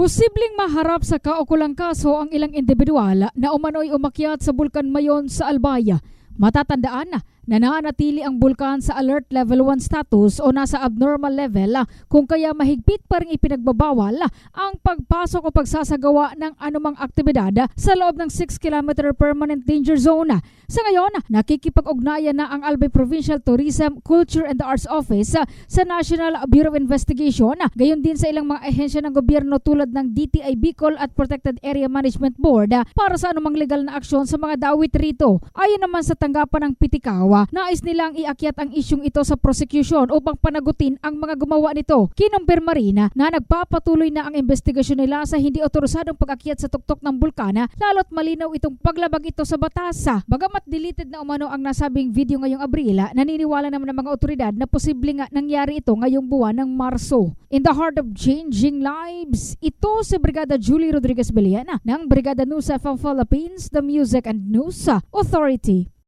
Posibleng maharap sa kaukulang kaso ang ilang individual na umano'y umakyat sa Bulkan Mayon sa Albaya. Matatandaan na nananatili ang bulkan sa Alert Level 1 status o nasa abnormal level kung kaya mahigpit pa rin ipinagbabawal ang pagpasok o pagsasagawa ng anumang aktibidad sa loob ng 6 km permanent danger zone. Sa ngayon, nakikipag-ugnayan na ang Albay Provincial Tourism, Culture and the Arts Office sa National Bureau of Investigation, gayon din sa ilang mga ahensya ng gobyerno tulad ng DTI Bicol at Protected Area Management Board para sa anumang legal na aksyon sa mga dawit rito. Ayon naman sa tanggapan ng Pitikawa, nais nilang iakyat ang isyung ito sa prosecution upang panagutin ang mga gumawa nito. Kinumpirma rin na nagpapatuloy na ang investigasyon nila sa hindi otorisadong pag-akyat sa tuktok ng bulkana, lalo't malinaw itong paglabag ito sa batas. Bagamat deleted na umano ang nasabing video ngayong Abril, naniniwala naman ng mga otoridad na posible nga nangyari ito ngayong buwan ng Marso. In the heart of changing lives, ito si Brigada Julie Rodriguez Beliana ng Brigada News FM Philippines, the Music and News Authority.